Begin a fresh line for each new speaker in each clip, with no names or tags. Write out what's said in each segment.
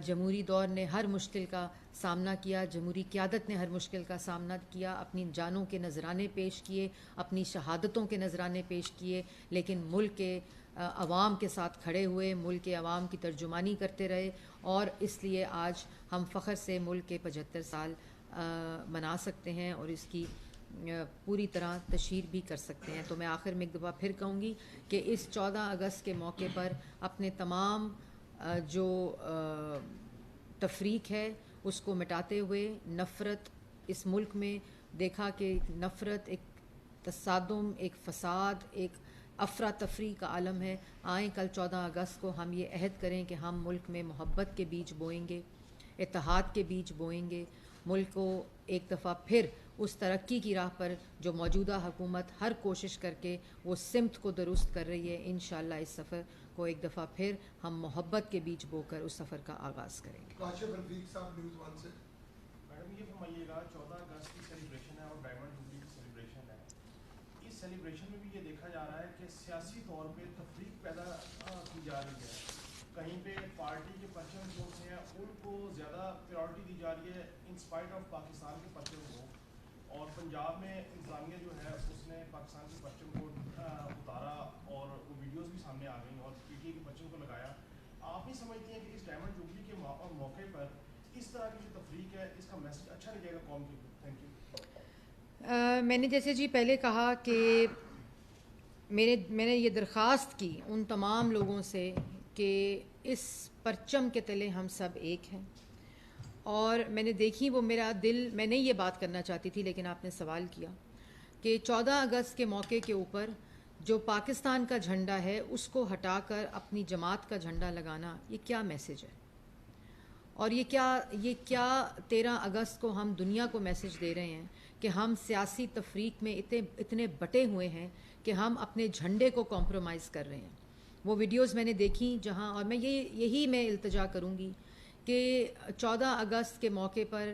جمہوری دور نے ہر مشکل کا سامنا کیا، جمہوری قیادت نے ہر مشکل کا سامنا کیا، اپنی جانوں کے نذرانے پیش کیے، اپنی شہادتوں کے نذرانے پیش کیے، لیکن ملک کے عوام کے ساتھ کھڑے ہوئے، ملک کے عوام کی ترجمانی کرتے رہے، اور اس لیے آج ہم فخر سے ملک کے 75 سال منا سکتے ہیں اور اس کی پوری طرح تشہیر بھی کر سکتے ہیں۔ تو میں آخر میں ایک دفعہ پھر کہوں گی کہ اس 14 اگست کے موقع پر اپنے تمام جو تفریق ہے اس کو مٹاتے ہوئے، نفرت اس ملک میں دیکھا کہ نفرت ایک تصادم، ایک فساد، ایک افراتفری کا عالم ہے، آئیں کل 14 اگست کو ہم یہ عہد کریں کہ ہم ملک میں محبت کے بیج بوئیں گے، اتحاد کے بیج بوئیں گے، ملک کو ایک دفعہ پھر اس ترقی کی راہ پر جو موجودہ حکومت ہر کوشش کر کے وہ سمت کو درست کر رہی ہے، انشاءاللہ اس سفر کو ایک دفعہ پھر ہم محبت کے بیج بو کر اس سفر کا آغاز کریں گے۔
کاشف رفیق صاحب نیوز ون سے۔
میڈم یہ فرمائیے گا 14 اگست کی سیلیبریشن ہے اور ڈائمنڈ جوبلی کی سیلیبریشن ہے، اس سیلیبریشن میں بھی یہ دیکھا جا رہا ہے کہ سیاسی طور پہ تفریق پیدا کی جا رہی ہے، کہیں پہ پارٹی کے پرچم جو ہیں ان کو زیادہ پریورٹی دی جا رہی ہے انسپائٹ آف پاکستان کے پرچم کو، اور پنجاب میں انتظامیہ جو ہے اس نے پاکستان کے پرچم کو اتارا اور وہ ویڈیوز بھی سامنے آ گئیں اور پی ٹی اے کے پرچم کو لگایا۔ آپ نہیں سمجھتی ہیں کہ اس ڈائمنڈ جوبلی کے موقع پر اس طرح کی جو تفریق ہے اس کا میسج اچھا لگے گا قوم کے لیے؟ Thank you.
میں نے جیسے جی پہلے کہا کہ میں نے یہ درخواست کی ان تمام لوگوں سے کہ اس پرچم کے تلے ہم سب ایک ہیں، اور میں نے دیکھی وہ میرا دل، میں نہیں یہ بات کرنا چاہتی تھی لیکن آپ نے سوال کیا کہ 14 اگست کے موقع کے اوپر جو پاکستان کا جھنڈا ہے اس کو ہٹا کر اپنی جماعت کا جھنڈا لگانا، یہ کیا میسج ہے؟ اور یہ کیا 13 اگست کو ہم دنیا کو میسج دے رہے ہیں کہ ہم سیاسی تفریق میں اتنے بٹے ہوئے ہیں کہ ہم اپنے جھنڈے کو کمپرومائز کر رہے ہیں۔ وہ ویڈیوز میں نے دیکھی جہاں، اور میں یہی میں التجا کروں گی کہ 14 اگست کے موقع پر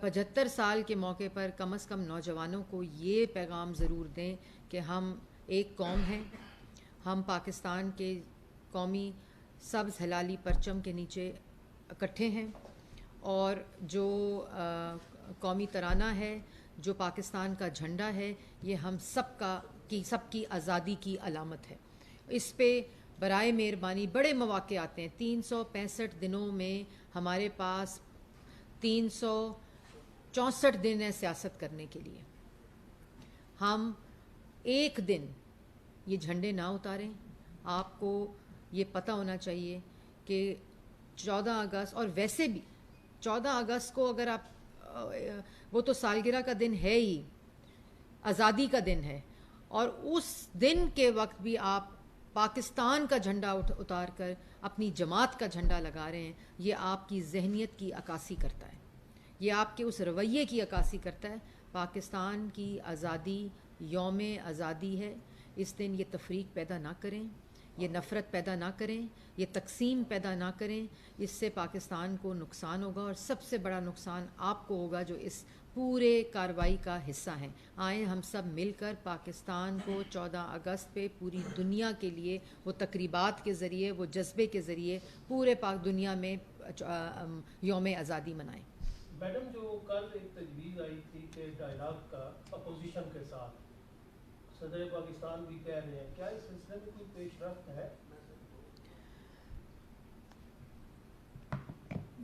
75 سال کے موقع پر کم از کم نوجوانوں کو یہ پیغام ضرور دیں کہ ہم ایک قوم ہیں، ہم پاکستان کے قومی سبز ہلالی پرچم کے نیچے اکٹھے ہیں، اور جو قومی ترانہ ہے، جو پاکستان کا جھنڈا ہے، یہ ہم سب کی آزادی کی علامت ہے۔ اس پہ برائے مہربانی بڑے مواقع آتے ہیں، 365 دنوں میں ہمارے پاس 364 دن ہے سیاست کرنے کے لیے، ہم ایک دن یہ جھنڈے نہ اتاریں۔ آپ کو یہ پتہ ہونا چاہیے کہ 14 اگست، اور ویسے بھی 14 اگست کو اگر آپ، وہ تو سالگرہ کا دن ہے ہی، آزادی کا دن ہے، اور اس دن کے وقت بھی آپ پاکستان کا جھنڈا اتار کر اپنی جماعت کا جھنڈا لگا رہے ہیں، یہ آپ کی ذہنیت کی عکاسی کرتا ہے، یہ آپ کے اس رویے کی عکاسی کرتا ہے۔ پاکستان کی آزادی، یوم آزادی ہے، اس دن یہ تفریق پیدا نہ کریں، یہ نفرت پیدا نہ کریں، یہ تقسیم پیدا نہ کریں، اس سے پاکستان کو نقصان ہوگا، اور سب سے بڑا نقصان آپ کو ہوگا جو اس پورے کارروائی کا حصہ ہیں۔ آئیں ہم سب مل کر پاکستان کو 14 اگست پہ پوری دنیا کے لیے وہ تقریبات کے ذریعے، وہ جذبے کے ذریعے پورے پاک دنیا میں یوم آزادی منائیں۔
میڈم جو کل ایک تجویز آئی تھی کہ ڈائلاگ کا اپوزیشن کے ساتھ، صدر پاکستان بھی کہہ رہے ہیں، کیا اس سلسلے میں کوئی پیش رفت ہے؟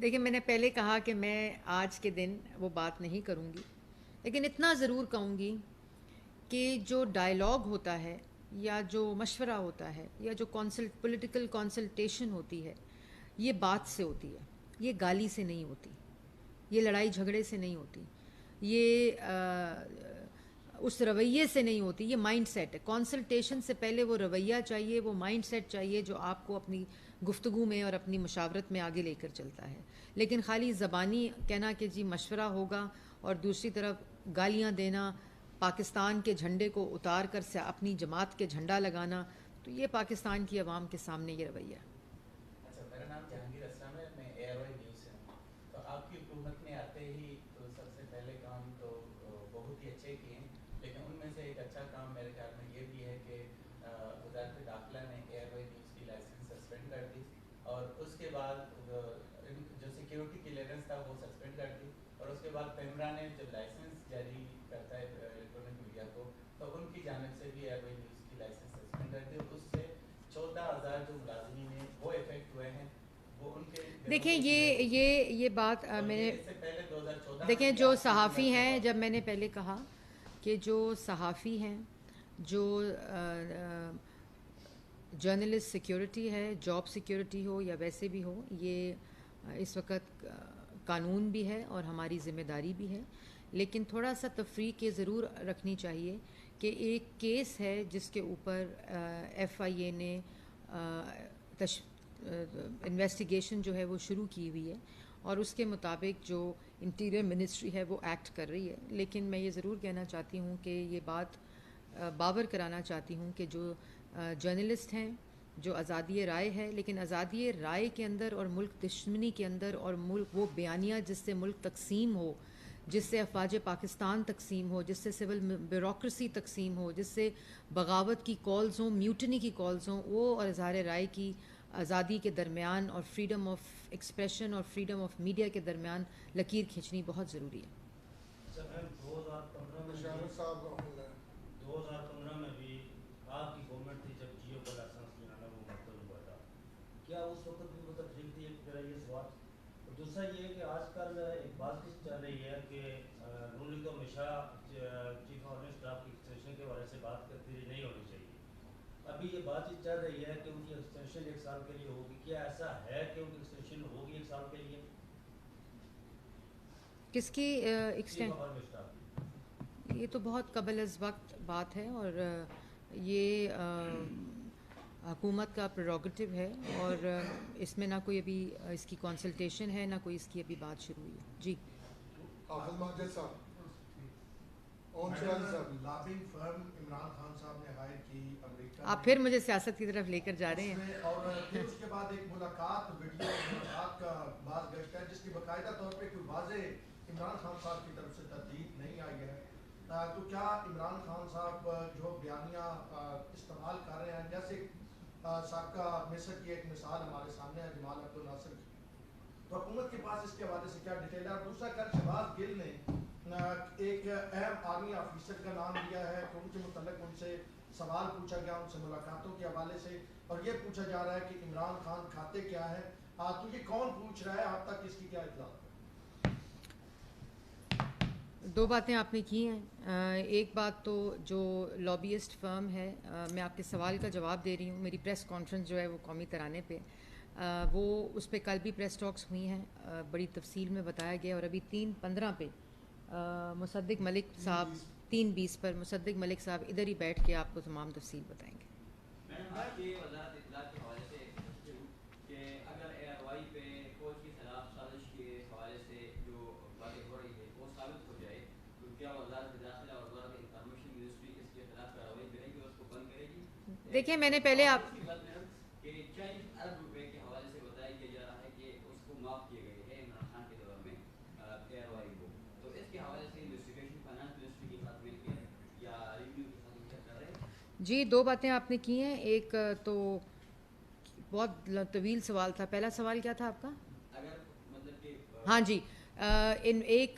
دیکھیں، میں نے پہلے کہا کہ میں آج کے دن وہ بات نہیں کروں گی، لیکن اتنا ضرور کہوں گی کہ جو ڈائلاگ ہوتا ہے یا جو مشورہ ہوتا ہے یا جو پولیٹیکل کنسلٹیشن ہوتی ہے، یہ بات سے ہوتی ہے، یہ گالی سے نہیں ہوتی، یہ لڑائی جھگڑے سے نہیں ہوتی، یہ اس رویے سے نہیں ہوتی، یہ مائنڈ سیٹ ہے۔ کنسلٹیشن سے پہلے وہ رویہ چاہیے، وہ مائنڈ سیٹ چاہیے جو آپ کو اپنی گفتگو میں اور اپنی مشاورت میں آگے لے کر چلتا ہے۔ لیکن خالی زبانی کہنا کہ جی مشورہ ہوگا اور دوسری طرف گالیاں دینا، پاکستان کے جھنڈے کو اتار کر سے اپنی جماعت کے جھنڈا لگانا، تو یہ پاکستان کی عوام کے سامنے یہ رویہ ہے۔
اچھا، میرا نام جہانگیر اسلم ہے، میں ایئر وے نیوز سے ہوں۔ تو آپ کی حکومت نے آتے ہی تو سب سے پہلے کام تو بہت ہی اچھے کیے ہیں، لیکن ان میں سے ایک اچھا کام میرے خیال میں یہ بھی ہے کہ وزارت داخلہ نے ایئر وے نیوز کی لائسنس سسپینڈ کر دی، اور اس کے بعد जो सिक्योरिटी क्लियरेंस था वो सस्पेंड कर दी, और उसके बाद पेमरा ने जब लाइसेंस जारी करता है इलेक्ट्रॉनिक मीडिया को, तो उनकी जानिब से भी एयरवे न्यूज़ की लाइसेंस सस्पेंड कर दी। उससे 14,000 जो मुलाजिमीन हैं वो इफेक्ट हुए हैं। वो उनके
देखें ये बात मैंने
इससे पहले 2014
देखें जो सहाफ़ी हैं, जब मैंने पहले कहा कि जो सहाफ़ी हैं, जो जर्नलिस्ट सिक्योरिटी है, जॉब सिक्योरिटी हो या वैसे भी हो, ये इस वक्त कानून भी है और हमारी ज़िम्मेदारी भी है, लेकिन थोड़ा सा तफरीक ये ज़रूर रखनी चाहिए कि एक केस है जिसके ऊपर FIA ने इन्वेस्टिगेशन जो है वो शुरू की हुई है और उसके मुताबिक जो इंटीरियर मिनिस्ट्री है वो एक्ट कर रही है। लेकिन मैं ये ज़रूर कहना चाहती हूँ कि ये बात बावर कराना चाहती हूँ कि जो जर्नलिस्ट हैं, जो आज़ादी राय है, लेकिन आज़ादी राय के अंदर और मुल्क दुश्मनी के अंदर और मुल्क वो बयानिया जिससे मुल्क तकसीम हो, जिससे अफवाज पाकिस्तान तकसीम हो, जिससे सिविल ब्यूरोक्रेसी तकसीम हो, जिससे बगावत की कॉल्स हों, म्यूटनी की कॉल्स हों, वो और इज़हार राय की आज़ादी के दरमियान और फ्रीडम ऑफ एक्सप्रेशन और फ्रीडम ऑफ मीडिया के दरमियान लकीर खींचनी बहुत ज़रूरी है।
मुशर्रफ साहब
2015 में भी आपकी गवर्नमेंट थी जब जियो का लाइसेंस बनाना वो मतलब हुआ था, क्या उस वक्त भी मतलब ठीक थी? एक मेरा ये सवाल। और दूसरा ये कि आजकल एक बात चल रही है कि नून लीग तो हमेशा चीफ ऑफ स्टाफ की एक्सटेंशन के बारे से बात करती रही, नहीं होनी चाहिए। अभी ये बातचीत चल रही है कि उनकी एक्सटेंशन 1 साल के लिए होगी, क्या ऐसा है कि उनकी एक्सटेंशन होगी 1 साल के लिए?
किसकी
चीफ ऑफ स्टाफ?
ये तो बहुत कबल अज़ वक्त बात है और ये हुकूमत का प्रेरोगेटिव है और इसमें ना कोई अभी इसकी कंसल्टेशन है, ना कोई इसकी अभी बात शुरू हुई है। जी
हाफिज माजिद साहब,
लॉबिंग फर्म इमरान खान साहब ने हायर की अमेरिका
आप फिर मुझे सियासत की तरफ लेकर जा रहे हैं।
और फिर उसके बाद एक मुलाकात का बात गश्त है जिसकी बाकायदा तौर पे कोई वाज़े इमरान खान साहब की तरफ से तरदीद नहीं आई है। तो क्या इमरान खान साहब जो बयानिया इस्तेमाल कर रहे हैं, जैसे साका मिस्र की एक मिसाल हमारे सामने है जमाल अब्दुल नासिर, तो हुकूमत के पास इसके हवाले से क्या डिटेल है? और दूसरा, कल शहबाज गिल ने एक अहम आर्मी ऑफिसर का नाम लिया है कि उनके मुतल्लिक उनसे सवाल पूछा गया, उनसे मुलाकातों के हवाले से, और ये पूछा जा रहा है कि इमरान खान खाते क्या है, तो ये कौन पूछ रहा है, आप तक इसकी क्या इत्तला?
दो बातें आपने की हैं। एक बात तो जो लॉबियस्ट फर्म है, मैं आपके सवाल का जवाब दे रही हूँ। मेरी प्रेस कॉन्फ्रेंस जो है वो कौमी तराने पे, वो उस पर कल भी प्रेस टॉक्स हुई हैं, बड़ी तफसील में बताया गया। और अभी 3:15 पे मुसद्दिक मलिक साहब 3:20 पर मुसद्दिक मलिक साहब इधर ही बैठ के आपको तमाम तफसील बताएंगे।
मैडम, आपके वज़ारत इत्तलाआत के हवाले से कि अगर एयरवाई पे कोच के खिलाफ साजिश के हवाले से जो बातें हो रही है वो साबित हो जाए, तो क्या वज़ारत दाखिला और वज़ारत इंफॉर्मेशन मिनिस्ट्री इसके खिलाफ कार्रवाई करेगी और उसको बंद करेगी?
देखिए, मैंने पहले आप
इसकी बात मैडम कि 40 अरब रुपए के हवाले से बताया किया जा रहा है कि उसको माफ़ किए गए हैं इमरान खान के दौर में एयरवाई को, तो इसके हवाले से इन्वेस्टिगेशन फाइनेंस मिनिस्ट्री के साथ मिलकर या रिव्यू के साथ मिलकर कर रहे हैं?
जी, दो बातें आपने की हैं। एक तो बहुत तवील सवाल था। पहला सवाल क्या था आपका?
अगर मतलब कि
हाँ जी, इन एक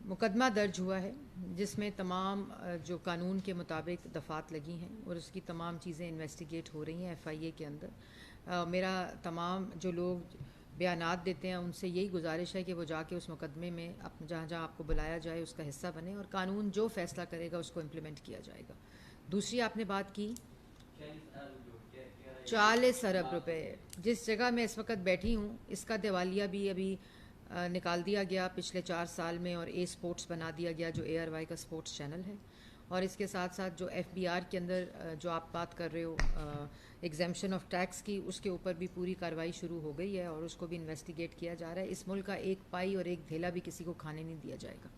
मुकदमा दर्ज हुआ है जिसमें तमाम जो कानून के मुताबिक दफात लगी हैं और उसकी तमाम चीज़ें इन्वेस्टिगेट हो रही हैं FIA के अंदर। मेरा तमाम जो लोग बयानात देते हैं उनसे यही गुजारिश है कि वो जाके उस मुकदमे में जहाँ जहाँ आपको बुलाया जाए उसका हिस्सा बने और कानून जो फ़ैसला करेगा उसको इम्प्लीमेंट किया जाएगा। दूसरी आपने बात की 40 अरब रुपए। जिस जगह मैं इस वक्त बैठी हूँ इसका दिवालिया भी अभी निकाल दिया गया पिछले 4 साल में और ए स्पोर्ट्स बना दिया गया जो ARY का स्पोर्ट्स चैनल है। और इसके साथ साथ जो FBR के अंदर जो आप बात कर रहे हो एग्जेम्पशन ऑफ टैक्स की, उसके ऊपर भी पूरी कार्रवाई शुरू हो गई है और उसको भी इन्वेस्टिगेट किया जा रहा है। इस मुल्क का एक पाई और एक धेला भी किसी को खाने नहीं दिया जाएगा।